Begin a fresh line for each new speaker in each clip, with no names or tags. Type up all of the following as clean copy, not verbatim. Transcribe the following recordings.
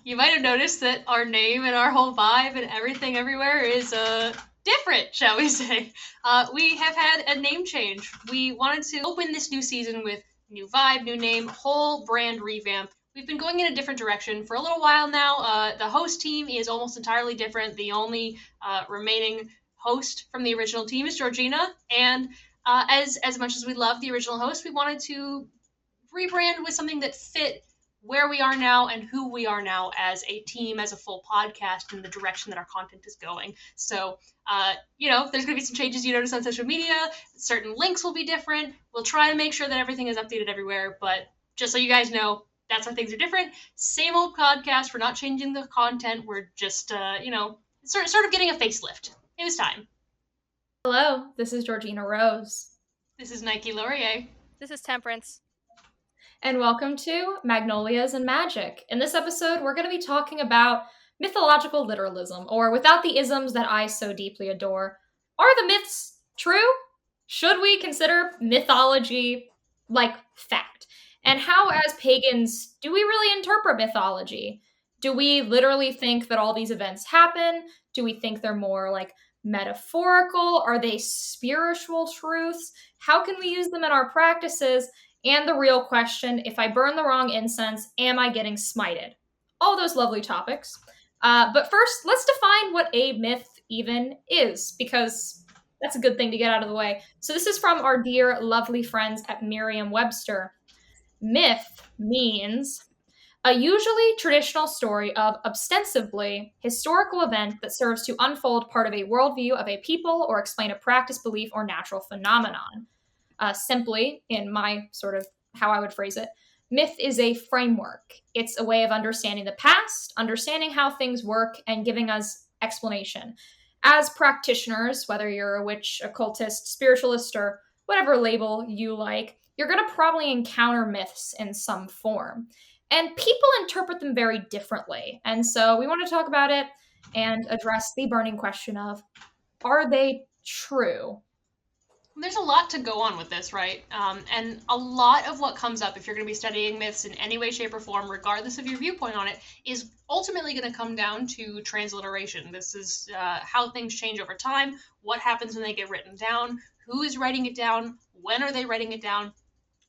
You might have noticed that our name and our whole vibe and everything everywhere is different, shall we say. We have had a name change. We wanted to open this new season with new vibe, new name, whole brand revamp. We've been going in a different direction for a little while now. The host team is almost entirely different. The only remaining host from the original team is Georgina, and as much as we love the original host, we wanted to rebrand with something that fit where we are now and who we are now as a team, as a full podcast, and the direction that our content is going. So, there's going to be some changes you notice on social media. Certain links will be different. We'll try to make sure that everything is updated everywhere. But just so you guys know, that's why things are different. Same old podcast. We're not changing the content. We're just, sort of getting a facelift. It was time.
Hello, this is Georgina Rose.
This is Nike Laurier.
This is Temperance.
And welcome to Magnolias and Magic. In this episode, we're going to be talking about mythological literalism, or without the isms that I so deeply adore. Are the myths true? Should we consider mythology like fact? And how, as pagans, do we really interpret mythology? Do we literally think that all these events happen? Do we think they're more like metaphorical? Are they spiritual truths? How can we use them in our practices? And the real question, if I burn the wrong incense, am I getting smited? All those lovely topics. But first, let's define what a myth even is, because that's a good thing to get out of the way. So this is from our dear, lovely friends at Merriam-Webster. Myth means a usually traditional story of ostensibly historical event that serves to unfold part of a worldview of a people or explain a practice, belief, or natural phenomenon. Simply, in my sort of how I would phrase it, myth is a framework. It's a way of understanding the past, understanding how things work, and giving us explanation. As practitioners, whether you're a witch, occultist, spiritualist, or whatever label you like, you're going to probably encounter myths in some form. And people interpret them very differently. And so we want to talk about it and address the burning question of, are they true?
There's a lot to go on with this, right? And a lot of what comes up if you're going to be studying myths in any way, shape, or form, regardless of your viewpoint on it, is ultimately going to come down to transliteration. This is how things change over time, what happens when they get written down, who is writing it down, when are they writing it down,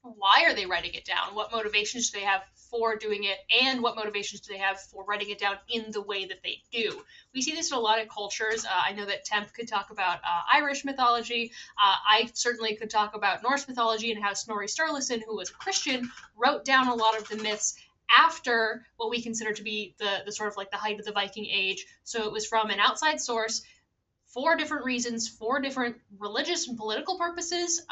why are they writing it down, what motivations do they have for doing it, and what motivations do they have for writing it down in the way that they do. We see this in a lot of cultures. I know that Temp could talk about Irish mythology. I certainly could talk about Norse mythology and how Snorri Sturluson, who was a Christian, wrote down a lot of the myths after what we consider to be the sort of like the height of the Viking Age. So it was from an outside source for different reasons, for different religious and political purposes.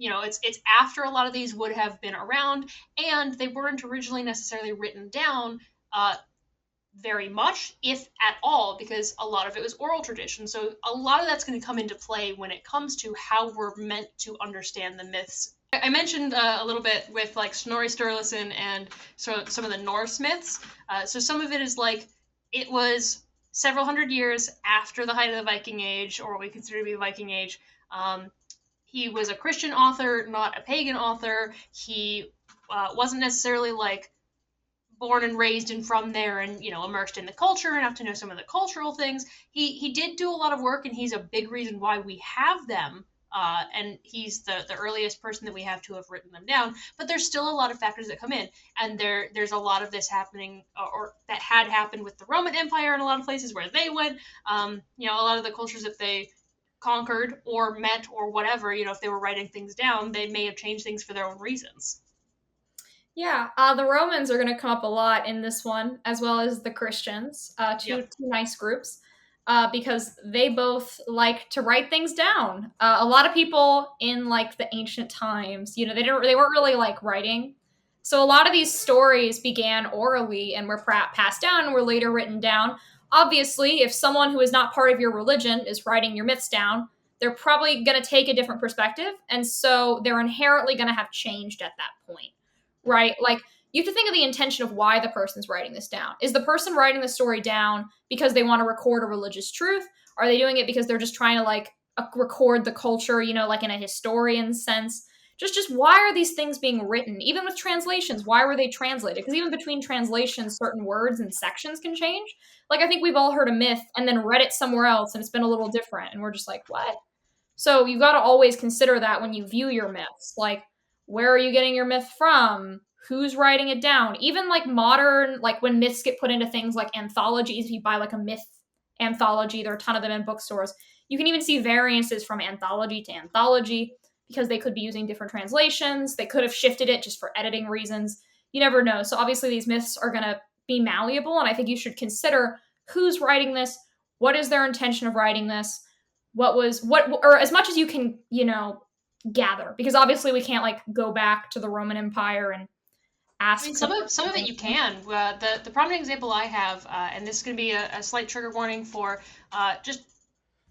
It's after a lot of these would have been around, and they weren't originally necessarily written down very much, if at all, because a lot of it was oral tradition. So a lot of that's going to come into play when it comes to how we're meant to understand the myths. I mentioned a little bit with like Snorri Sturluson and so some of the Norse myths. So some of it is like it was several hundred years after the height of the Viking Age, or what we consider to be the Viking Age. He was a Christian author, not a pagan author. He wasn't necessarily like born and raised and from there and, immersed in the culture enough to know some of the cultural things. He did do a lot of work, and he's a big reason why we have them. And he's the earliest person that we have to have written them down. But there's still a lot of factors that come in. And there's a lot of this happening, or that had happened with the Roman Empire in a lot of places where they went. A lot of the cultures that they conquered or met or whatever, if they were writing things down, they may have changed things for their own reasons.
Yeah, the Romans are going to come up a lot in this one, as well as the Christians, two nice groups. Because they both like to write things down. A lot of people in like the ancient times, they weren't really like writing. So a lot of these stories began orally and were passed down and were later written down. Obviously, if someone who is not part of your religion is writing your myths down, they're probably going to take a different perspective. And so they're inherently going to have changed at that point, right? Like, you have to think of the intention of why the person's writing this down. Is the person writing the story down because they want to record a religious truth? Are they doing it because they're just trying to like record the culture, like in a historian sense? just why are these things being written? Even with translations, why were they translated? Because even between translations, certain words and sections can change. Like, I think we've all heard a myth and then read it somewhere else and it's been a little different. And we're just like, what? So you got to always consider that when you view your myths. Like, where are you getting your myth from? Who's writing it down? Even like modern, like when myths get put into things like anthologies, if you buy like a myth anthology, there are a ton of them in bookstores. You can even see variances from anthology to anthology because they could be using different translations. They could have shifted it just for editing reasons. You never know. So obviously these myths are going to be malleable, and I think you should consider who's writing this, what is their intention of writing this, or as much as you can, gather, because obviously we can't like go back to the Roman Empire and
I
ask
mean,
for
some of it you can. The prominent example I have, and this is going to be a slight trigger warning for just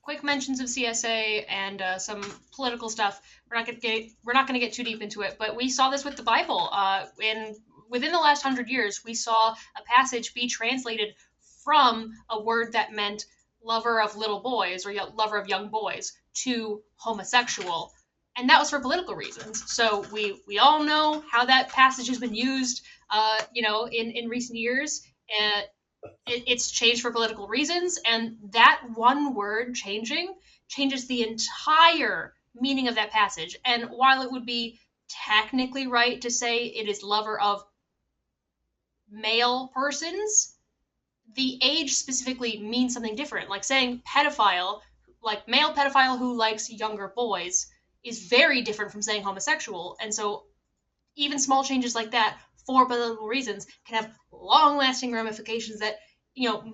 quick mentions of CSA and some political stuff. We're not going to get too deep into it, but we saw this with the Bible. Within the last 100 years, we saw a passage be translated from a word that meant lover of little boys or lover of young boys to homosexual, and that was for political reasons. So we all know how that passage has been used, in recent years. And it's changed for political reasons, and that one word changes the entire meaning of that passage. And while it would be technically right to say it is lover of male persons, the age specifically means something different. Like saying pedophile, like male pedophile who likes younger boys, is very different from saying homosexual. And so even small changes like that for political reasons can have long lasting ramifications that,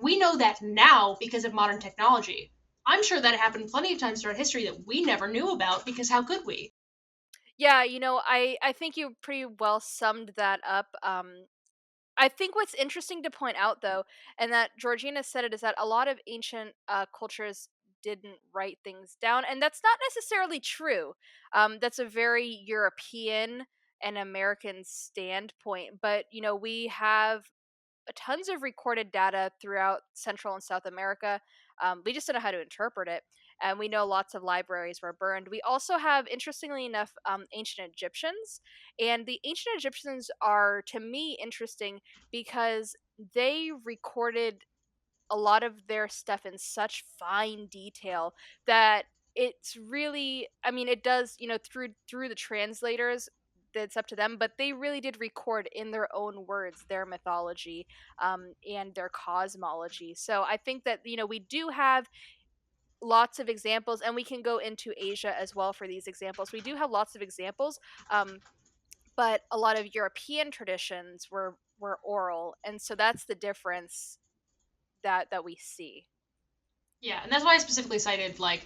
we know that now because of modern technology. I'm sure that happened plenty of times throughout history that we never knew about, because how could we?
Yeah, I think you pretty well summed that up. I think what's interesting to point out, though, and that Georgina said it, is that a lot of ancient cultures didn't write things down, and that's not necessarily true. That's a very European and American standpoint, but we have tons of recorded data throughout Central and South America. We just don't know how to interpret it. And we know lots of libraries were burned. We also have, interestingly enough, ancient Egyptians. And the ancient Egyptians are, to me, interesting because they recorded a lot of their stuff in such fine detail that it's really, I mean, it does, through the translators, it's up to them, but they really did record in their own words their mythology, and their cosmology. So I think that we do have lots of examples, and we can go into Asia as well for these examples. We do have lots of examples, but a lot of European traditions were oral, and so that's the difference that we see.
Yeah, and that's why I specifically cited like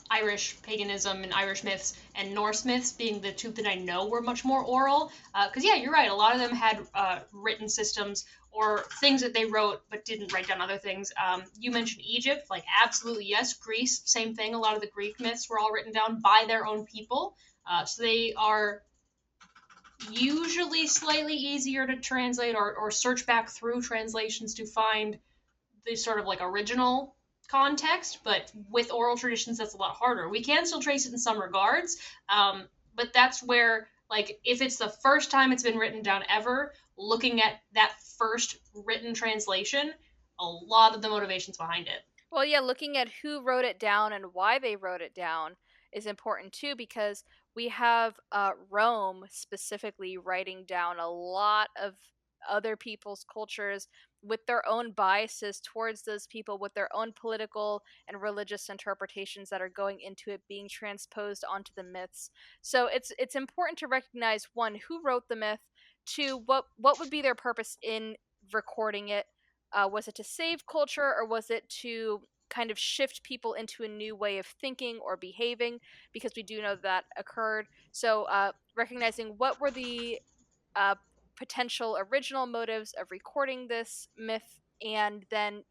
Irish paganism and Irish myths and Norse myths being the two that I know were much more oral. Because yeah, you're right. A lot of them had written systems or things that they wrote but didn't write down other things. You mentioned Egypt, like absolutely yes. Greece, same thing. A lot of the Greek myths were all written down by their own people, so they are usually slightly easier to translate or search back through translations to find the sort of like original context, but with oral traditions, that's a lot harder. We can still trace it in some regards, but that's where, like, if it's the first time it's been written down ever, looking at that first written translation, a lot of the motivations behind it.
Well, yeah, looking at who wrote it down and why they wrote it down is important too, because we have Rome specifically writing down a lot of other people's cultures with their own biases towards those people, with their own political and religious interpretations that are going into it being transposed onto the myths. So it's important to recognize, one, who wrote the myth, two, what would be their purpose in recording it. Was it to save culture, or was it to kind of shift people into a new way of thinking or behaving? Because we do know that occurred. So, recognizing what were the uh, potential original motives of recording this myth, and then,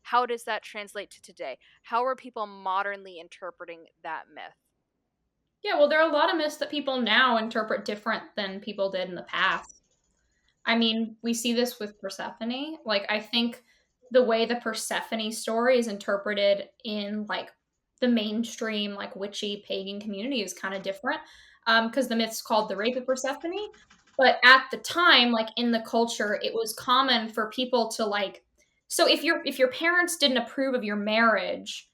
how does that translate to today? How are people modernly interpreting that myth?
Yeah, well, there are a lot of myths that people now interpret different than people did in the past. I mean, we see this with Persephone. Like, I think the way the Persephone story is interpreted in like the mainstream, like witchy pagan community is kind of different. because the myth's called the Rape of Persephone. But at the time, like in the culture, it was common for people to like. So if your parents didn't approve of your marriage,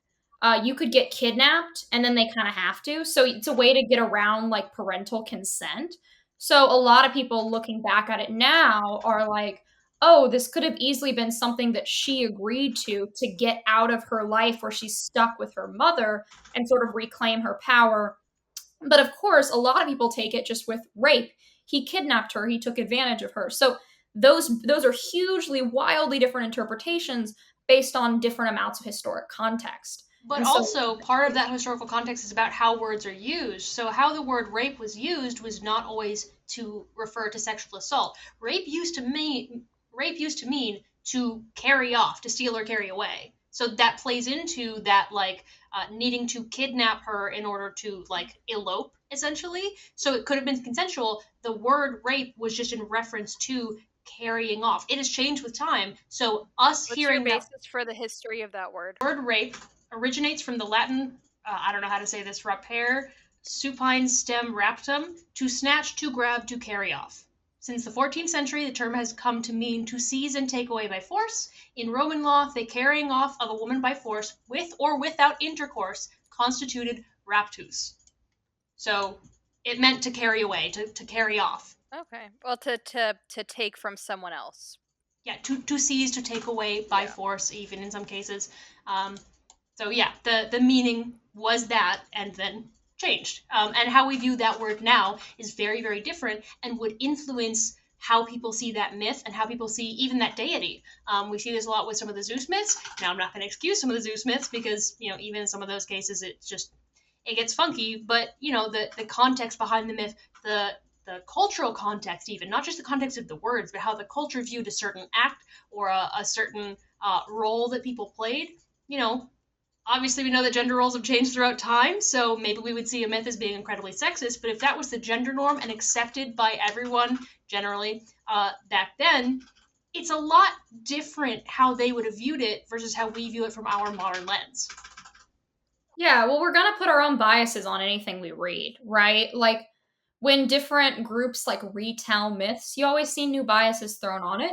you could get kidnapped, and then they kind of have to. So it's a way to get around like parental consent. So a lot of people looking back at it now are like, oh, this could have easily been something that she agreed to get out of her life where she's stuck with her mother and sort of reclaim her power. But of course, a lot of people take it just with rape. He kidnapped her, he took advantage of her. So those are hugely wildly different interpretations based on different amounts of historic context.
But
And so
also, part of that historical context is about how words are used. So, how the word rape was used was not always to refer to sexual assault. Rape used to mean to carry off, to steal or carry away. So that plays into that, like, needing to kidnap her in order to, like, elope, essentially. So it could have been consensual. The word rape was just in reference to carrying off. It has changed with time. So us
What's your
hearing that
basis for the history of that word?
word rape originates from the Latin, I don't know how to say this, rapere, supine stem raptum, to snatch, to grab, to carry off. Since the 14th century, the term has come to mean to seize and take away by force. In Roman law, the carrying off of a woman by force, with or without intercourse, constituted raptus. So it meant to carry away, to carry off.
Okay. Well, to take from someone else.
Yeah, to seize, to take away by
Yeah.
force, even in some cases. So yeah, the meaning was that, and then changed. And how we view that word now is very, very different, and would influence how people see that myth and how people see even that deity. We see this a lot with some of the Zeus myths. Now, I'm not going to excuse some of the Zeus myths because, even in some of those cases, it gets funky. But the context behind the myth, the cultural context, even not just the context of the words, but how the culture viewed a certain act or a certain role that people played. Obviously we know that gender roles have changed throughout time, so maybe we would see a myth as being incredibly sexist, but if that was the gender norm and accepted by everyone generally back then, it's a lot different how they would have viewed it versus how we view it from our modern lens.
yeah, well, we're gonna put our own biases on anything we read, right? Like when different groups like retell myths, you always see new biases thrown on it.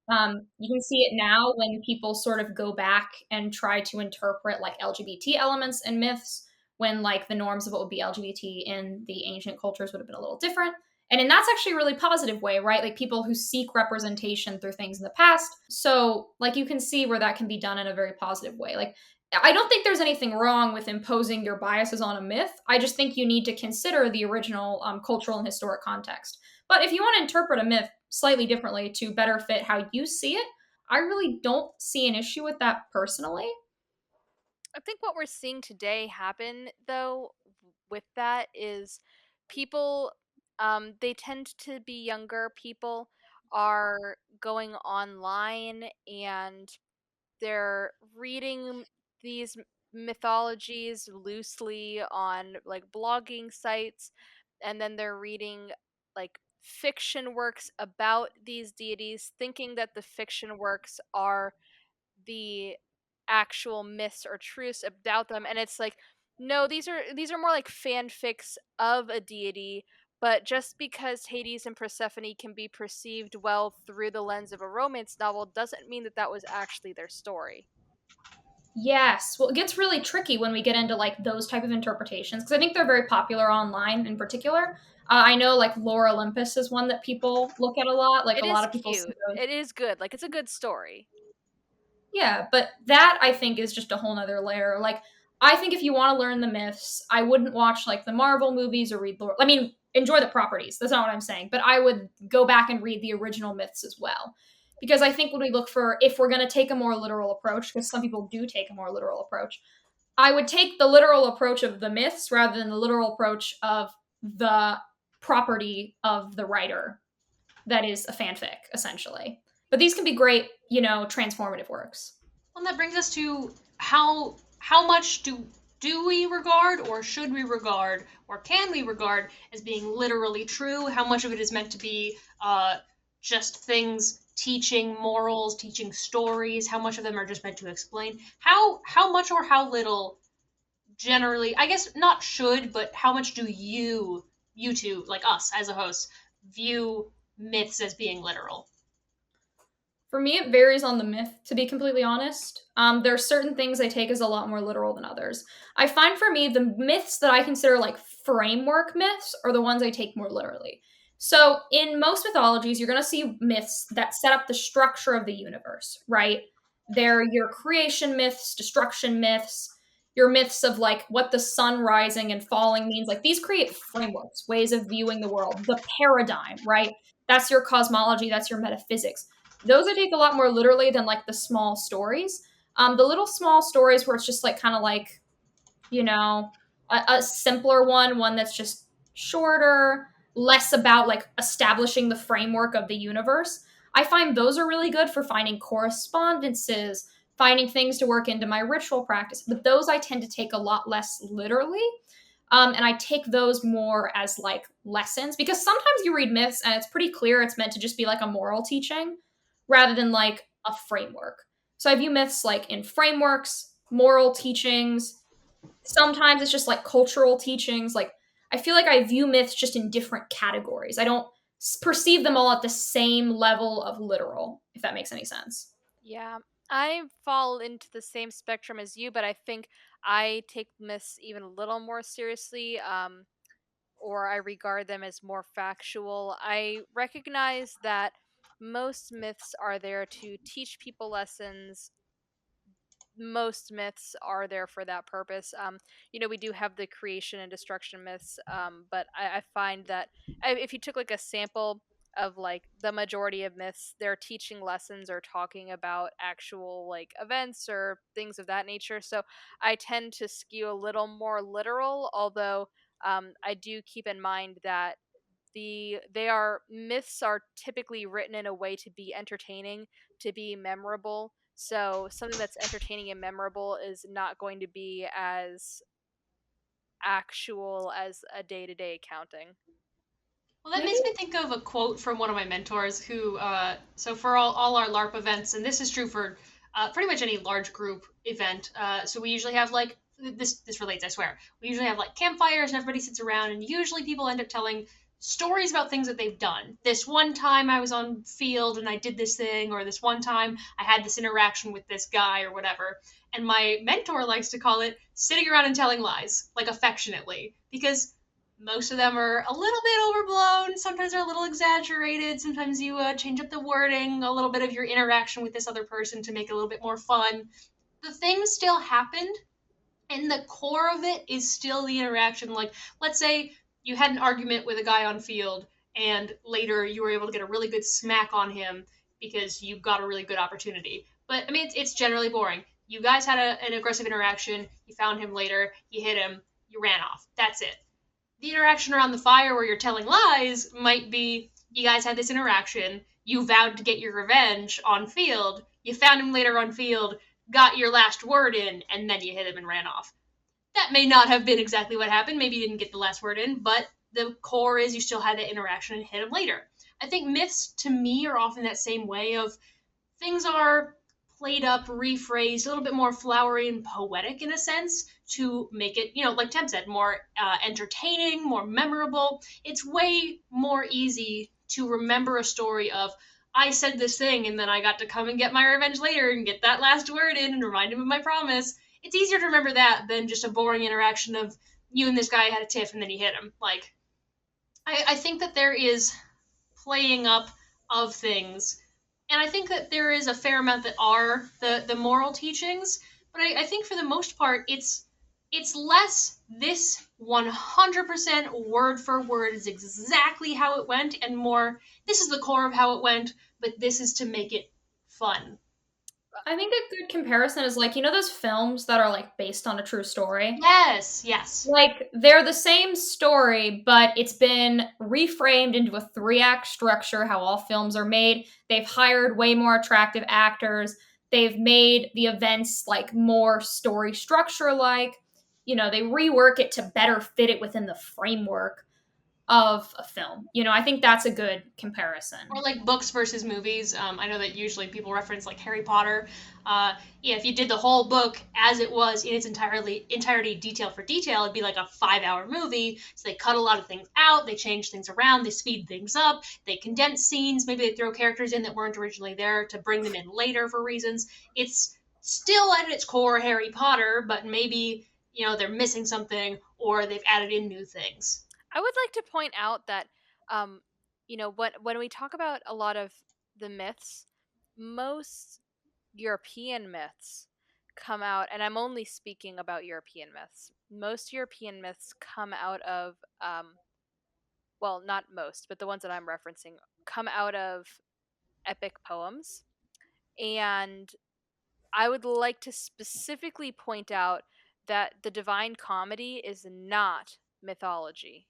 You can see it now when people sort of go back and try to interpret like LGBT elements in myths, when like the norms of what would be LGBT in the ancient cultures would have been a little different. And that's actually a really positive way, right? Like people who seek representation through things in the past. So like you can see where that can be done in a very positive way. Like I don't think there's anything wrong with imposing your biases on a myth. I just think you need to consider the original cultural and historic context. But if you want to interpret a myth slightly differently to better fit how you see it, I really don't see an issue with that personally.
I think what we're seeing today happen, though, with that is people, they tend to be younger people, are going online and they're reading these mythologies loosely on like blogging sites, and then they're reading like fiction works about these deities, thinking that the fiction works are the actual myths or truths about them. And it's like, no, these are more like fanfics of a deity. But just because Hades and Persephone can be perceived well through the lens of a romance novel doesn't mean that that was actually their story.
Yes. Well, it gets really tricky when we get into like those type of interpretations because I think they're very popular online in particular. I know like Lore Olympus is one that people look at a lot. Like
It
a
is
lot of people see
cute.
those.
It is good. Like, it's a good story.
Yeah, but that I think is just a whole nother layer. Like, I think if you want to learn the myths, I wouldn't watch like the Marvel movies or read lore. I mean, enjoy the properties. That's not what I'm saying. But I would go back and read the original myths as well. Because I think when we look for, if we're going to take a more literal approach, because some people do take a more literal approach, I would take the literal approach of the myths rather than the literal approach of the property of the writer that is a fanfic, essentially. But these can be great, transformative works.
Well, that brings us to how much do we regard, or should we regard, or can we regard as being literally true? How much of it is meant to be just things teaching morals, teaching stories? How much of them are just meant to explain? How much or how little generally, I guess not should, but how much do you you two, like us as a host, view myths as being literal?
For me, it varies on the myth, to be completely honest. There are certain things I take as a lot more literal than others. I find for me, the myths that I consider like framework myths are the ones I take more literally. So, in most mythologies, you're going to see myths that set up the structure of the universe, right? They're your creation myths, destruction myths, your myths of like what the sun rising and falling means. Like these create frameworks, ways of viewing the world, the paradigm, right? That's your cosmology, that's your metaphysics. Those I take a lot more literally than like the small stories. The little small stories where it's just like kind of like, you know, a simpler one that's just shorter, less about like establishing the framework of the universe. I find those are really good for finding correspondences, finding things to work into my ritual practice. But those I tend to take a lot less literally. And I take those more as like lessons because sometimes you read myths and it's pretty clear it's meant to just be like a moral teaching rather than like a framework. So I view myths like in frameworks, moral teachings. Sometimes it's just like cultural teachings. Like I feel like I view myths just in different categories. I don't perceive them all at the same level of literal, if that makes any sense.
Yeah, I fall into the same spectrum as you, but I think I take myths even a little more seriously, or I regard them as more factual. I recognize that most myths are there to teach people lessons. Most myths are there for that purpose. We do have the creation and destruction myths, but I find that if you took like a sample of like the majority of myths, they're teaching lessons or talking about actual like events or things of that nature. So I tend to skew a little more literal, although I do keep in mind that they are myths are typically written in a way to be entertaining, to be memorable. So something that's entertaining and memorable is not going to be as actual as a day-to-day accounting.
Well, that
Maybe.
makes me think of a quote from one of my mentors who, so for all our LARP events, and this is true for pretty much any large group event, so we usually have like, this relates, I swear. We usually have like campfires and everybody sits around, and usually people end up telling stories about things that they've done. This one time I was on field and I did this thing, or this one time I had this interaction with this guy, or whatever. And my mentor likes to call it sitting around and telling lies, like affectionately, because most of them are a little bit overblown. Sometimes they're a little exaggerated. Sometimes you change up the wording, a little bit of your interaction with this other person to make it a little bit more fun. The thing still happened, and the core of it is still the interaction. Like, let's say you had an argument with a guy on field, and later you were able to get a really good smack on him because you got a really good opportunity. But I mean, it's generally boring. You guys had an aggressive interaction. You found him later. You hit him. You ran off. That's it. The interaction around the fire where you're telling lies might be you guys had this interaction, you vowed to get your revenge on field, you found him later on field, got your last word in, and then you hit him and ran off. That may not have been exactly what happened. Maybe you didn't get the last word in, but the core is you still had that interaction and hit him later. I think myths to me are often that same way of things are played up, rephrased, a little bit more flowery and poetic in a sense to make it, like Tem said, more entertaining, more memorable. It's way more easy to remember a story of, I said this thing and then I got to come and get my revenge later and get that last word in and remind him of my promise. It's easier to remember that than just a boring interaction of you and this guy had a tiff and then you hit him. Like, I think that there is playing up of things. And I think that there is a fair amount that are the moral teachings, but I think for the most part it's less this 100% word for word is exactly how it went, and more this is the core of how it went, but this is to make it fun.
I think a good comparison is like, those films that are like based on a true story?
Yes, yes.
Like, they're the same story, but it's been reframed into a 3-act structure, how all films are made. They've hired way more attractive actors. They've made the events like more story structure like. They rework it to better fit it within the framework. of a film. I think that's a good comparison.
Or like books versus movies. I know that usually people reference like Harry Potter. Yeah, if you did the whole book as it was in its entirety, detail for detail, it'd be like a 5-hour movie. So they cut a lot of things out, they change things around, they speed things up, they condense scenes. Maybe they throw characters in that weren't originally there to bring them in later for reasons. It's still at its core Harry Potter, but maybe they're missing something or they've added in new things.
I would like to point out that, um, when we talk about a lot of the myths, most European myths come out, and I'm only speaking about European myths. Most European myths come out of, well, not most, but the ones that I'm referencing come out of epic poems. And I would like to specifically point out that the Divine Comedy is not mythology.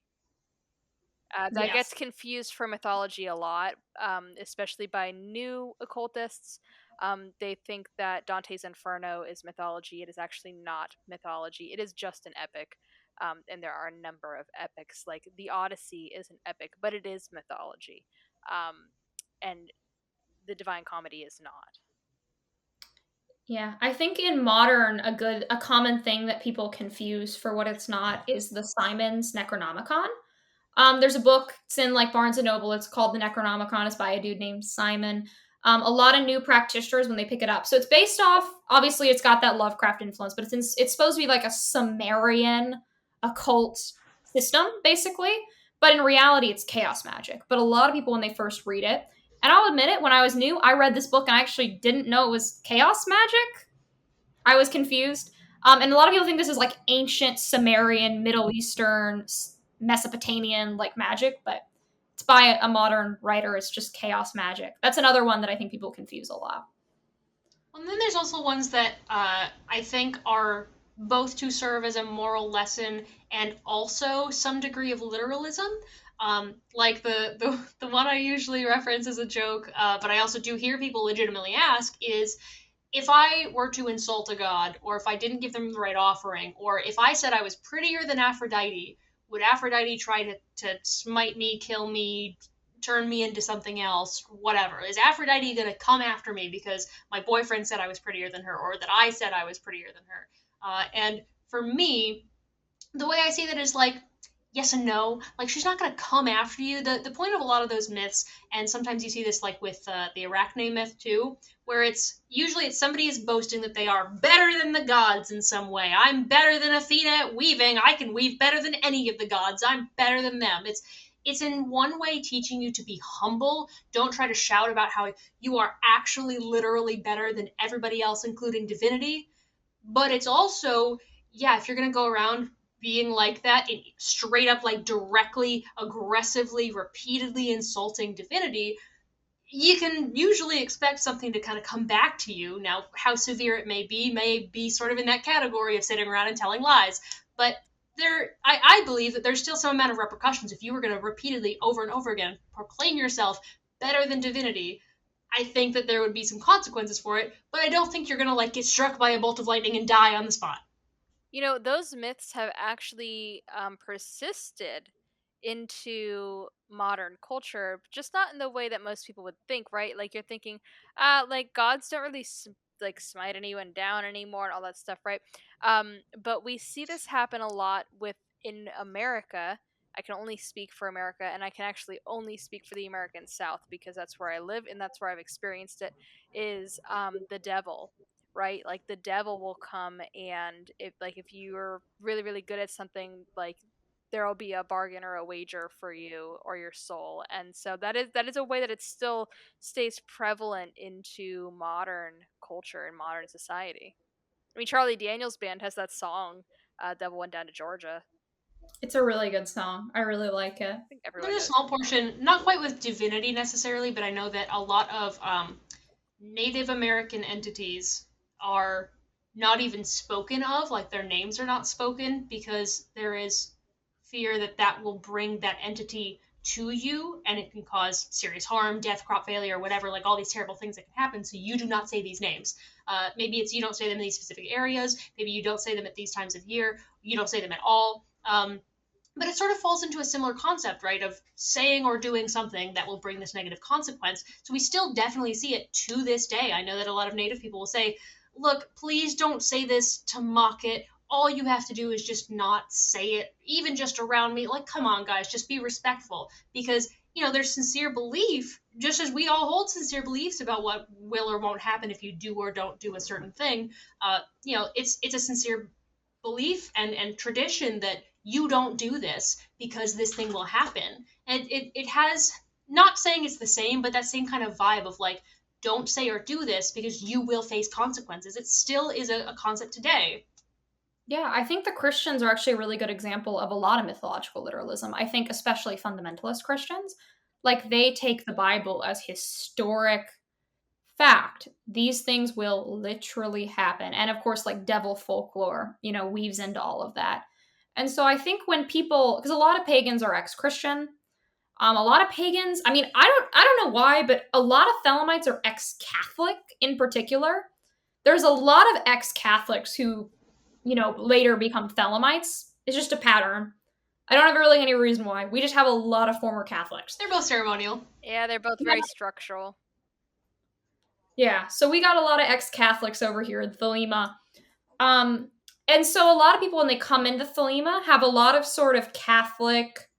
That
Yes.
gets confused for mythology a lot, especially by new occultists. They think that Dante's Inferno is mythology. It is actually not mythology. It is just an epic. And there are a number of epics. Like the Odyssey is an epic, but it is mythology. And the Divine Comedy is not.
Yeah, I think in modern, a common thing that people confuse for what it's not is the Simon's Necronomicon. There's a book, it's in like Barnes and Noble. It's called the Necronomicon. It's by a dude named Simon. A lot of new practitioners when they pick it up. So it's based off. Obviously, it's got that Lovecraft influence, but it's supposed to be like a Sumerian occult system, basically. But in reality, it's chaos magic. But a lot of people, when they first read it, and I'll admit it, when I was new, I read this book and I actually didn't know it was chaos magic. I was confused. And a lot of people think this is like ancient Sumerian, Middle Eastern, Mesopotamian like magic, but it's by a modern writer. It's just chaos magic. That's another one that I think people confuse a lot.
And then there's also ones that I think are both to serve as a moral lesson and also some degree of literalism. Like the one I usually reference as a joke, but I also do hear people legitimately ask is, if I were to insult a god, or if I didn't give them the right offering, or if I said I was prettier than Aphrodite, would Aphrodite try to smite me, kill me, turn me into something else, whatever? Is Aphrodite going to come after me because my boyfriend said I was prettier than her, or that I said I was prettier than her? And for me, the way I see that is like, yes and no. Like, she's not going to come after you. The point of a lot of those myths, and sometimes you see this like with the Arachne myth too, where it's usually somebody is boasting that they are better than the gods in some way. I'm better than Athena at weaving. I can weave better than any of the gods. I'm better than them. It's in one way teaching you to be humble. Don't try to shout about how you are actually literally better than everybody else, including divinity. But it's also, yeah, if you're going to go around being like that and straight up like directly, aggressively, repeatedly insulting divinity, you can usually expect something to kind of come back to you. Now, how severe it may be sort of in that category of sitting around and telling lies. But I believe that there's still some amount of repercussions if you were going to repeatedly, over and over again, proclaim yourself better than divinity. I think that there would be some consequences for it, but I don't think you're going to like get struck by a bolt of lightning and die on the spot.
Those myths have actually persisted into modern culture, just not in the way that most people would think, right? Like you're thinking, like gods don't really like smite anyone down anymore and all that stuff, right? But we see this happen a lot in America. I can only speak for America, and I can actually only speak for the American South because that's where I live and that's where I've experienced it. Is the devil, right? Like the devil will come, and if you're really really good at something, like there'll be a bargain or a wager for you or your soul. And so that is a way that it still stays prevalent into modern culture and modern society. I mean, Charlie Daniels band has that song, Devil Went Down to Georgia.
It's a really good song. I really like it.
I think everyone
There's a
knows
small
it.
portion, not quite with divinity necessarily, but I know that a lot of Native American entities are not even spoken of, like their names are not spoken, because there is fear that that will bring that entity to you and it can cause serious harm, death, crop failure, whatever, like all these terrible things that can happen. So you do not say these names. Maybe it's you don't say them in these specific areas. Maybe you don't say them at these times of year. You don't say them at all. But it sort of falls into a similar concept, right, of saying or doing something that will bring this negative consequence. So we still definitely see it to this day. I know that a lot of Native people will say, look, please don't say this to mock it. All you have to do is just not say it, even just around me. Like, come on, guys, just be respectful. Because, there's sincere belief, just as we all hold sincere beliefs about what will or won't happen if you do or don't do a certain thing. It's a sincere belief and tradition that you don't do this because this thing will happen. And it has, not saying it's the same, but that same kind of vibe of like, don't say or do this because you will face consequences. It still is a concept today.
Yeah, I think the Christians are actually a really good example of a lot of mythological literalism. I think especially fundamentalist Christians, like they take the Bible as historic fact. These things will literally happen. And of course, like devil folklore, weaves into all of that. And so I think when people, because a lot of pagans are ex-Christian, a lot of pagans, I don't know why, but a lot of Thelemites are ex-Catholic in particular. There's a lot of ex-Catholics who, later become Thelemites. It's just a pattern. I don't have really any reason why. We just have a lot of former Catholics.
They're both ceremonial.
Yeah, they're both very structural.
Yeah, so we got a lot of ex-Catholics over here in Thelema. And so a lot of people, when they come into Thelema, have a lot of sort of Catholic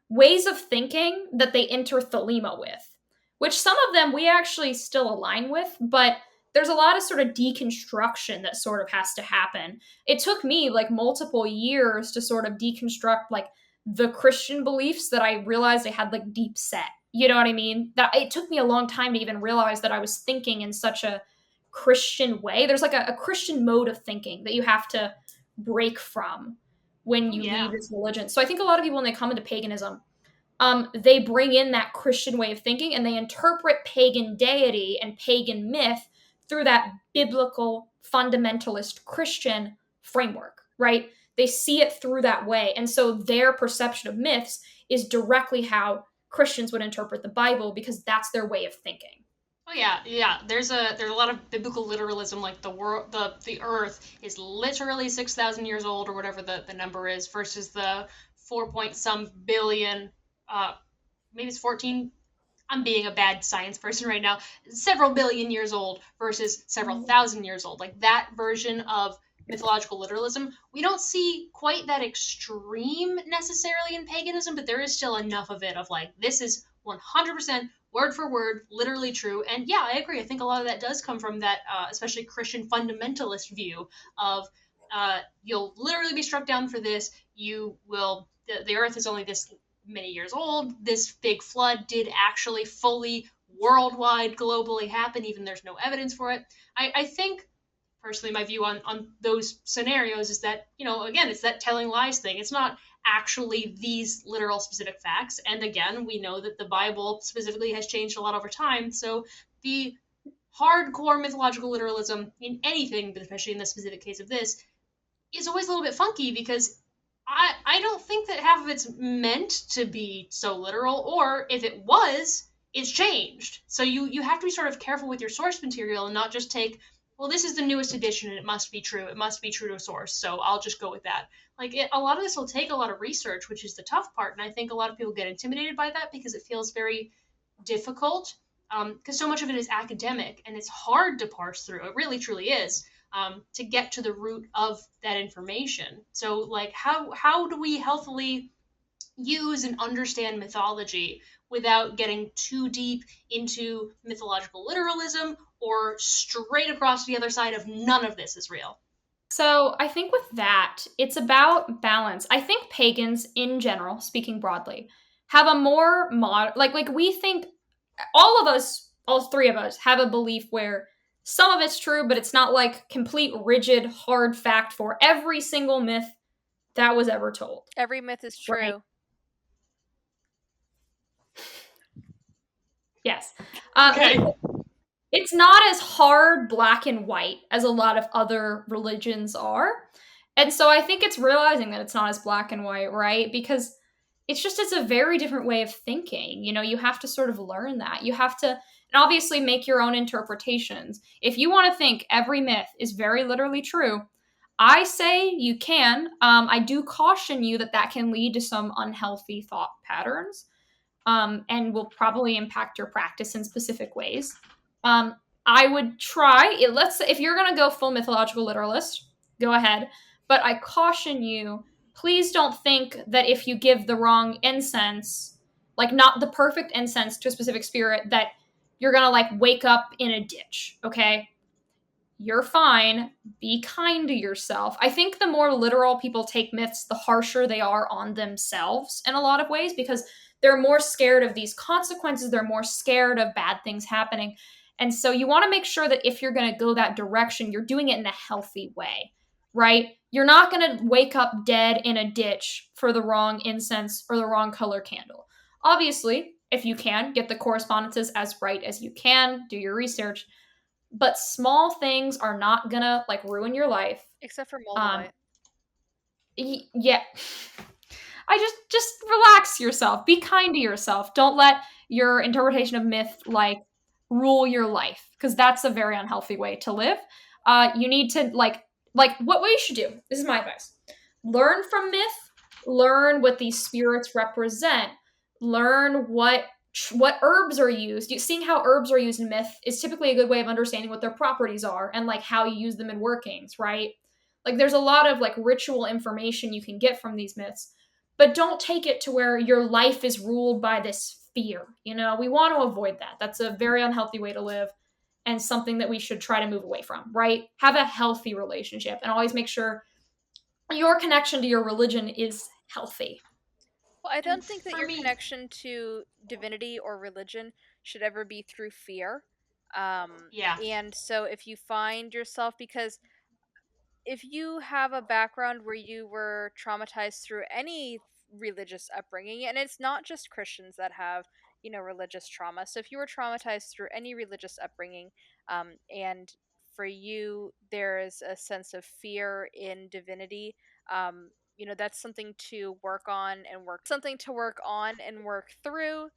ways of thinking that they enter Thelema with, which some of them we actually still align with, but there's a lot of sort of deconstruction that sort of has to happen. It took me like multiple years to sort of deconstruct like the Christian beliefs that I realized I had like deep set. You know what I mean? That it took me a long time to even realize that I was thinking in such a Christian way. There's like a Christian mode of thinking that you have to break from when you leave this religion. So I think a lot of people, when they come into paganism, they bring in that Christian way of thinking and they interpret pagan deity and pagan myth through that biblical fundamentalist Christian framework, right? They see it through that way. And so their perception of myths is directly how Christians would interpret the Bible because that's their way of thinking.
Oh yeah. There's a lot of biblical literalism, like the earth is literally 6,000 years old or whatever the number is, versus the 4 point some billion, maybe it's 14. I'm being a bad science person right now. Several billion years old versus several thousand years old. Like that version of mythological literalism, we don't see quite that extreme necessarily in paganism, but there is still enough of it of like, this is 100% word for word, literally true. And yeah, I agree. I think a lot of that does come from that, especially Christian fundamentalist view of you'll literally be struck down for this. The earth is only this many years old. This big flood did actually fully worldwide, globally happen, even there's no evidence for it. I think personally, my view on those scenarios is that, again, it's that telling lies thing. It's not actually these literal specific facts. And again, we know that the Bible specifically has changed a lot over time. So the hardcore mythological literalism in anything, but especially in the specific case of this, is always a little bit funky because I don't think that half of it's meant to be so literal, or if it was, it's changed. So you have to be sort of careful with your source material and not just take, well, this is the newest edition and it must be true. It must be true to a source, so I'll just go with that. Like, a lot of this will take a lot of research, which is the tough part, and I think a lot of people get intimidated by that because it feels very difficult, because so much of it is academic and it's hard to parse through. It really, truly is. To get to the root of that information. So, like, how do we healthily use and understand mythology without getting too deep into mythological literalism or straight across to the other side of none of this is real?
So I think with that, it's about balance. I think pagans in general, speaking broadly, have a more like we think all of us, all three of us, have a belief where some of it's true, but it's not like complete, rigid, hard fact for every single myth that was ever told.
Every myth is true.
Right? Yes.
Okay.
It's not as hard, black and white as a lot of other religions are. And so I think it's realizing that it's not as black and white, right? Because it's a very different way of thinking. You have to sort of learn that. You have to, and obviously make your own interpretations. If you want to think every myth is very literally true, I say you can. I do caution you that can lead to some unhealthy thought patterns, and will probably impact your practice in specific ways. I would try it. Let's say if you're going to go full mythological literalist, go ahead. But I caution you, please don't think that if you give the wrong incense, like not the perfect incense to a specific spirit, that you're going to like wake up in a ditch, okay? You're fine. Be kind to yourself. I think the more literal people take myths, the harsher they are on themselves in a lot of ways, because they're more scared of these consequences. They're more scared of bad things happening. And so you want to make sure that if you're going to go that direction, you're doing it in a healthy way, right? You're not going to wake up dead in a ditch for the wrong incense or the wrong color candle. Obviously, if you can, get the correspondences as right as you can, do your research. But small things are not gonna like ruin your life.
Except for Moldavite.
Yeah. I just relax yourself. Be kind to yourself. Don't let your interpretation of myth like rule your life, because that's a very unhealthy way to live. You need to like what you should do. This is my advice. Learn from myth. Learn what these spirits represent. Learn what herbs are used. Seeing how herbs are used in myth is typically a good way of understanding what their properties are and like how you use them in workings, right? Like there's a lot of like ritual information you can get from these myths, but don't take it to where your life is ruled by this fear. You know, we want to avoid that. That's a very unhealthy way to live and something that we should try to move away from, right? Have a healthy relationship and always make sure your connection to your religion is healthy.
Well, I don't think that
For
your
me-
connection to divinity or religion should ever be through fear.
Yeah.
And so if you find yourself, because if you have a background where you were traumatized through any religious upbringing, and it's not just Christians that have, religious trauma. So if you were traumatized through any religious upbringing, and for you there is a sense of fear in divinity, that's something to work on and work through.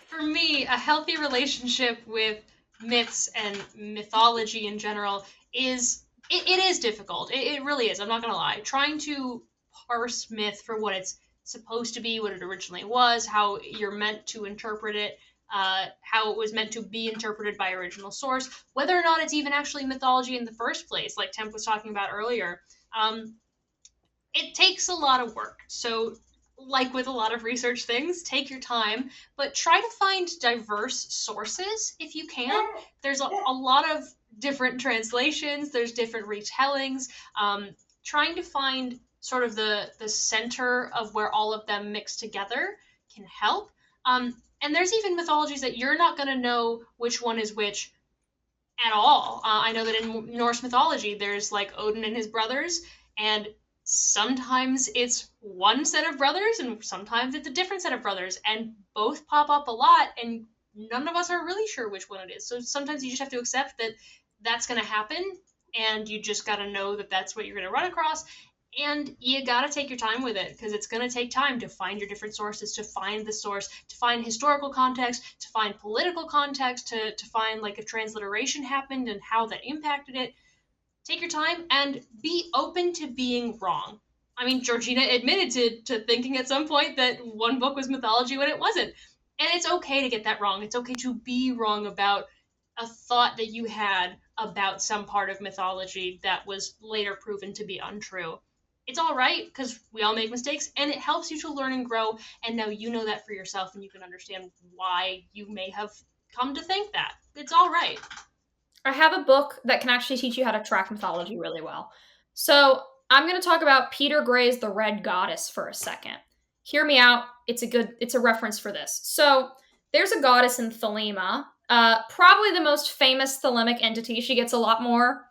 For me, a healthy relationship with myths and mythology in general it is difficult. It really is. I'm not gonna lie. Trying to parse myth for what it's supposed to be, what it originally was, how you're meant to interpret it, how it was meant to be interpreted by original source, whether or not it's even actually mythology in the first place, like Temp was talking about earlier. It takes a lot of work. So, like with a lot of research things, take your time, but try to find diverse sources if you can. There's a lot of different translations, there's different retellings. Trying to find sort of the center of where all of them mix together can help. And there's even mythologies that you're not going to know which one is which at all. I know that in Norse mythology, there's like Odin and his brothers, and sometimes it's one set of brothers, and sometimes it's a different set of brothers, and both pop up a lot, and none of us are really sure which one it is. So sometimes you just have to accept that that's going to happen, and you just got to know that that's what you're going to run across. And you got to take your time with it, because it's going to take time to find your different sources, to find the source, to find historical context, to find political context, to find like if transliteration happened and how that impacted it. Take your time and be open to being wrong. I mean, Georgina admitted to thinking at some point that one book was mythology when it wasn't. And it's okay to get that wrong. It's okay to be wrong about a thought that you had about some part of mythology that was later proven to be untrue. It's all right, because we all make mistakes, and it helps you to learn and grow, and now you know that for yourself, and you can understand why you may have come to think that. It's all right.
I have a book that can actually teach you how to track mythology really well. So I'm going to talk about Peter Gray's The Red Goddess for a second. Hear me out. It's a reference for this. So there's a goddess in Thelema, probably the most famous Thelemic entity. She gets a lot more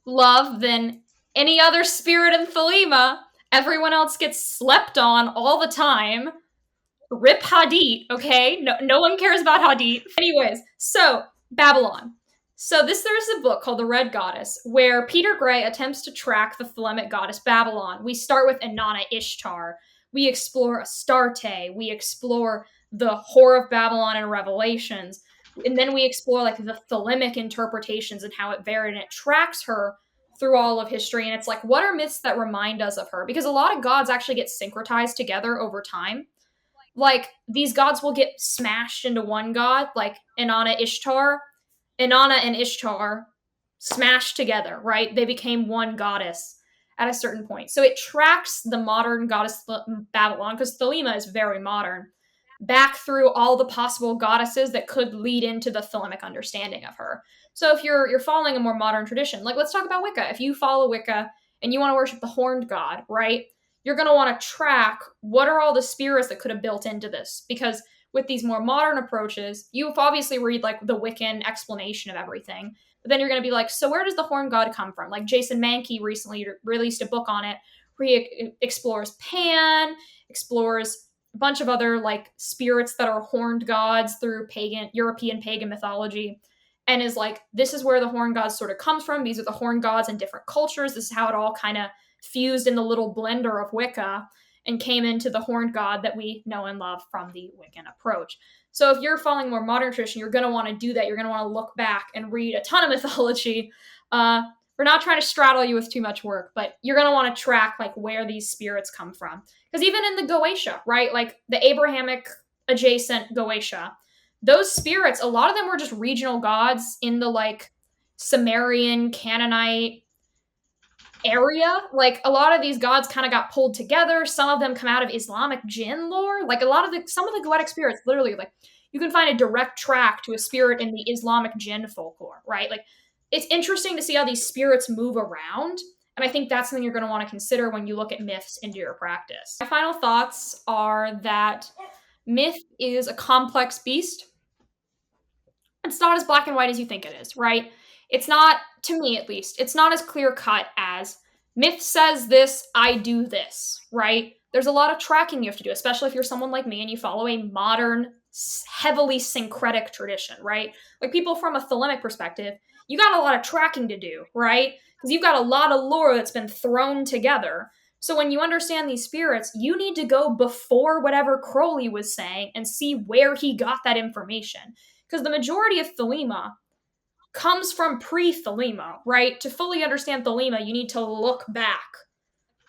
love than any other spirit in Thelema. Everyone else gets slept on all the time. Rip Hadit, okay? No one cares about Hadit. Anyways, so Babylon. So there's a book called The Red Goddess, where Peter Gray attempts to track the Thelemic goddess Babylon. We start with Inanna Ishtar. We explore Astarte. We explore the Whore of Babylon in Revelations. And then we explore like the Thelemic interpretations and how it varied, and it tracks her through all of history, and it's like, what are myths that remind us of her? Because a lot of gods actually get syncretized together over time. Like, these gods will get smashed into one god, like Inanna and Ishtar smashed together, right? They became one goddess at a certain point. So it tracks the modern goddess Babylon, because Thelema is very modern, back through all the possible goddesses that could lead into the Thelemic understanding of her. So if you're following a more modern tradition, like let's talk about Wicca. If you follow Wicca and you want to worship the horned god, right? You're going to want to track what are all the spirits that could have built into this, because with these more modern approaches, you obviously read like the Wiccan explanation of everything, but then you're going to be like, so where does the horned god come from? Like Jason Mankey recently released a book on it where he explores Pan, explores a bunch of other like spirits that are horned gods through European pagan mythology, and is like, this is where the horned gods sort of comes from. These are the horned gods in different cultures. This is how it all kind of fused in the little blender of Wicca and came into the horned god that we know and love from the Wiccan approach. So if you're following more modern tradition, you're going to want to do that. You're going to want to look back and read a ton of mythology. We're not trying to straddle you with too much work, but you're going to want to track like where these spirits come from. Because even in the Goetia, right, like the Abrahamic adjacent Goetia, those spirits, a lot of them were just regional gods in the like Sumerian, Canaanite area. Like a lot of these gods kind of got pulled together. Some of them come out of Islamic jinn lore. Like some of the Goetic spirits, literally, like you can find a direct track to a spirit in the Islamic jinn folklore, right? Like it's interesting to see how these spirits move around. And I think that's something you're going to want to consider when you look at myths into your practice. My final thoughts are that myth is a complex beast. It's not as black and white as you think it is, right? It's not, to me at least, it's not as clear cut as myth says this, I do this, right? There's a lot of tracking you have to do, especially if you're someone like me and you follow a modern, heavily syncretic tradition, right? Like people from a Thelemic perspective, you got a lot of tracking to do, right? Because you've got a lot of lore that's been thrown together. So when you understand these spirits, you need to go before whatever Crowley was saying and see where he got that information. Because the majority of Thelema comes from pre-Thelema, right? To fully understand Thelema, you need to look back,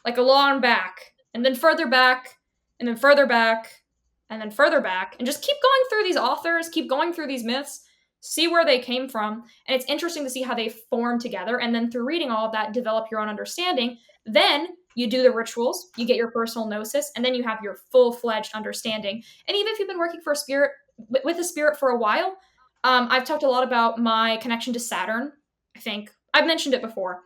like a long back, and then further back, and then further back, and then further back, and just keep going through these authors, keep going through these myths, see where they came from, and it's interesting to see how they form together, and then through reading all of that, develop your own understanding. Then you do the rituals, you get your personal gnosis, and then you have your full-fledged understanding. And even if you've been working for a spirit with a spirit for a while, I've talked a lot about my connection to Saturn. I think I've mentioned it before.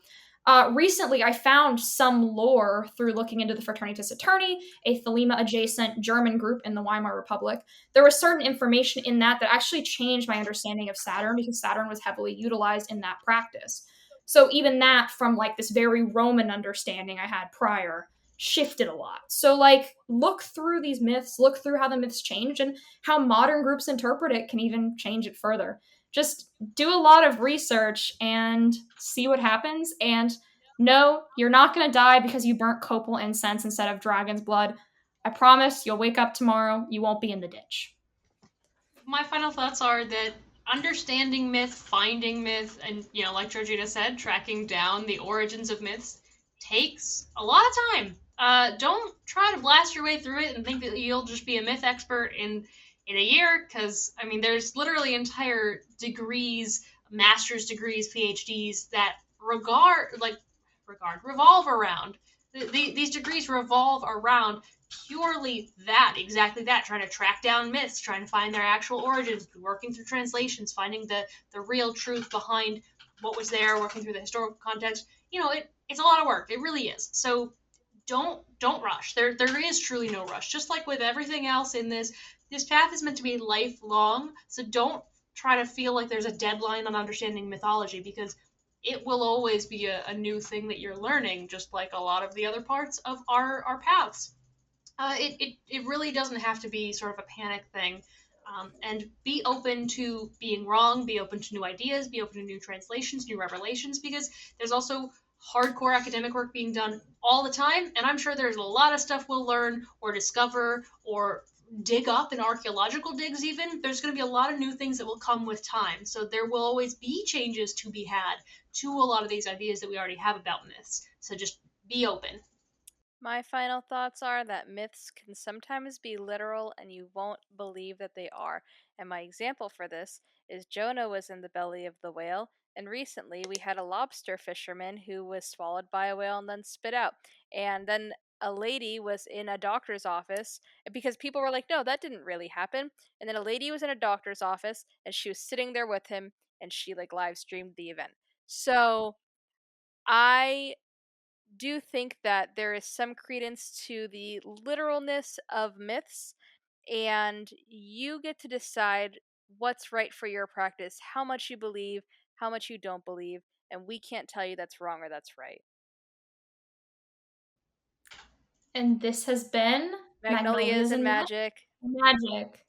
Recently, I found some lore through looking into the Fraternitas Aeterni, a Thelema-adjacent German group in the Weimar Republic. There was certain information in that actually changed my understanding of Saturn, because Saturn was heavily utilized in that practice. So even that, from like this very Roman understanding I had prior, shifted a lot. So like look through these myths, look through how the myths changed and how modern groups interpret it can even change it further. Just do a lot of research and see what happens. And no, you're not going to die because you burnt copal incense instead of dragon's blood. I promise you'll wake up tomorrow. You won't be in the ditch.
My final thoughts are that understanding myth, finding myth, and, you know, like Georgina said, tracking down the origins of myths takes a lot of time. Don't try to blast your way through it and think that you'll just be a myth expert in a year, because, I mean, there's literally entire degrees, master's degrees, PhDs that revolve around. These degrees revolve around purely exactly that, trying to track down myths, trying to find their actual origins, working through translations, finding the real truth behind what was there, working through the historical context. You know, it's a lot of work. It really is. So don't rush. There is truly no rush. Just like with everything else in this path is meant to be lifelong. So don't try to feel like there's a deadline on understanding mythology, because it will always be a new thing that you're learning, just like a lot of the other parts of our paths. It really doesn't have to be sort of a panic thing. And be open to being wrong, be open to new ideas, be open to new translations, new revelations, because there's also hardcore academic work being done all the time, and I'm sure there's a lot of stuff we'll learn or discover or dig up in archaeological digs, even, there's going to be a lot of new things that will come with time. So there will always be changes to be had to a lot of these ideas that we already have about myths. So just be open.
My final thoughts are that myths can sometimes be literal and you won't believe that they are. And my example for this is Jonah was in the belly of the whale, and recently we had a lobster fisherman who was swallowed by a whale and then spit out. And then a lady was in a doctor's office because people were like, no, that didn't really happen. And then a lady was in a doctor's office and she was sitting there with him and she like live streamed the event. So I do think that there is some credence to the literalness of myths, and you get to decide what's right for your practice, how much you believe, how much you don't believe, and we can't tell you that's wrong or that's right.
And this has been
Magnolias
Magnolias
and
and
magic.
Magic.